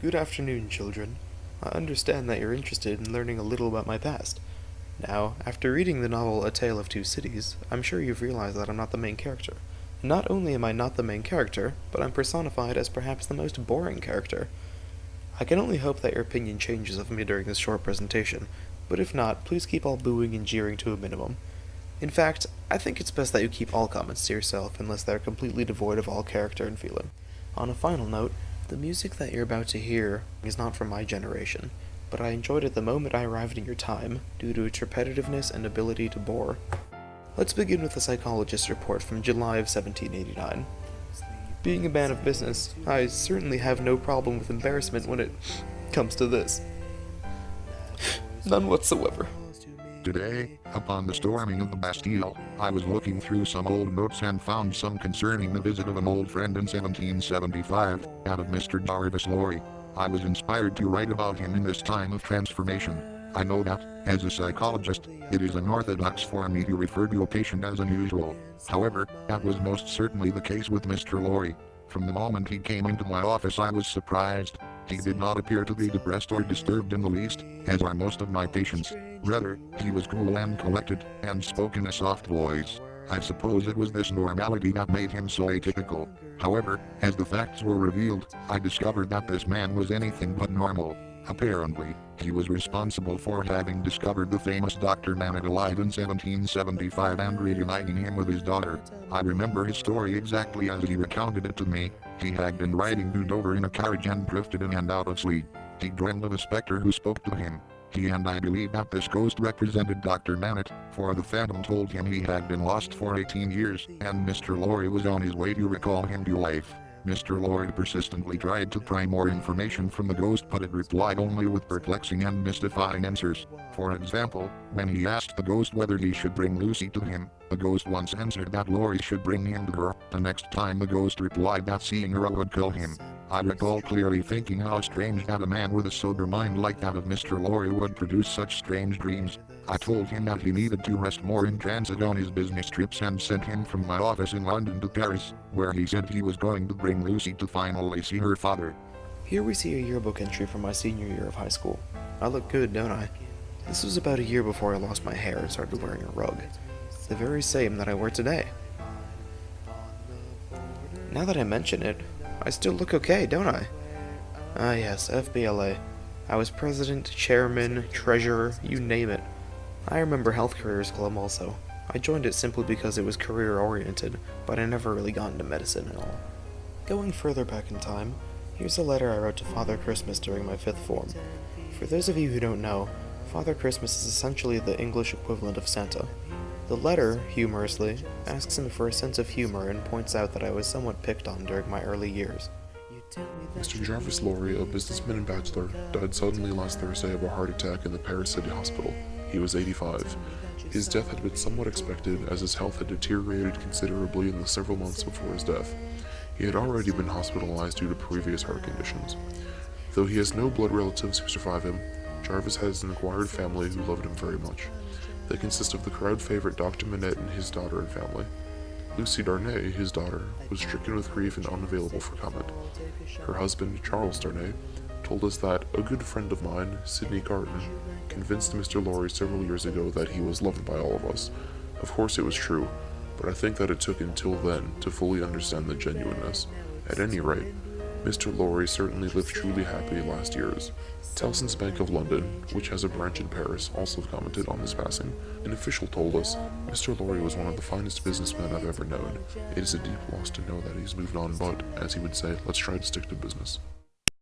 Good afternoon, children. I understand that you're interested in learning a little about my past. Now, after reading the novel A Tale of Two Cities, I'm sure you've realized that I'm not the main character. And not only am I not the main character, but I'm personified as perhaps the most boring character. I can only hope that your opinion changes of me during this short presentation, but if not, please keep all booing and jeering to a minimum. In fact, I think it's best that you keep all comments to yourself unless they're completely devoid of all character and feeling. On a final note, the music that you're about to hear is not from my generation, but I enjoyed it the moment I arrived in your time, due to its repetitiveness and ability to bore. Let's begin with the psychologist's report from July of 1789. Being a man of business, I certainly have no problem with embarrassment when it comes to this. None whatsoever. Today, upon the storming of the Bastille, I was looking through some old notes and found some concerning the visit of an old friend in 1775, that of Mr. Jarvis Lorry. I was inspired to write about him in this time of transformation. I know that, as a psychologist, it is unorthodox for me to refer to a patient as unusual. However, that was most certainly the case with Mr. Lorry. From the moment he came into my office I was surprised. He did not appear to be depressed or disturbed in the least, as are most of my patients. Rather, he was cool and collected, and spoke in a soft voice. I suppose it was this normality that made him so atypical. However, as the facts were revealed, I discovered that this man was anything but normal. Apparently, he was responsible for having discovered the famous Dr. Manette alive in 1775 and reuniting him with his daughter. I remember his story exactly as he recounted it to me. He had been riding to Dover in a carriage and drifted in and out of sleep. He dreamed of a spectre who spoke to him. He and I believe that this ghost represented Dr. Manette, for the phantom told him he had been lost for 18 years, and Mr. Lorry was on his way to recall him to life. Mr. Lorry persistently tried to pry more information from the ghost, but it replied only with perplexing and mystifying answers. For example, when he asked the ghost whether he should bring Lucy to him, the ghost once answered that Lorry should bring him to her. The next time the ghost replied that seeing her would kill him. I recall clearly thinking how strange that a man with a sober mind like that of Mr. Lorry would produce such strange dreams. I told him that he needed to rest more in transit on his business trips and sent him from my office in London to Paris, where he said he was going to bring Lucy to finally see her father. Here we see a yearbook entry from my senior year of high school. I look good, don't I? This was about a year before I lost my hair and started wearing a rug. The very same that I wear today. Now that I mention it, I still look okay, don't I? Ah yes, FBLA. I was president, chairman, treasurer, you name it. I remember Health Careers Club also. I joined it simply because it was career-oriented, but I never really got into medicine at all. Going further back in time, here's a letter I wrote to Father Christmas during my 5th form. For those of you who don't know, Father Christmas is essentially the English equivalent of Santa. The letter, humorously, asks him for a sense of humor and points out that I was somewhat picked on during my early years. Mr. Jarvis Lorry, a businessman and bachelor, died suddenly last Thursday of a heart attack in the Paris City Hospital. He was 85. His death had been somewhat expected, as his health had deteriorated considerably in the several months before his death. He had already been hospitalized due to previous heart conditions. Though he has no blood relatives who survive him, Jarvis has an acquired family who loved him very much. They consist of the crowd favorite Dr. Manette and his daughter and family. Lucy Darnay, his daughter, was stricken with grief and unavailable for comment. Her husband, Charles Darnay, told us that a good friend of mine, Sidney Garton, convinced Mr. Lorry several years ago that he was loved by all of us. Of course it was true, but I think that it took until then to fully understand the genuineness. At any rate, Mr. Lorry certainly lived truly happy last years. Tellson's Bank of London, which has a branch in Paris, also commented on this passing. An official told us, Mr. Lorry was one of the finest businessmen I've ever known. It is a deep loss to know that he's moved on, but, as he would say, let's try to stick to business.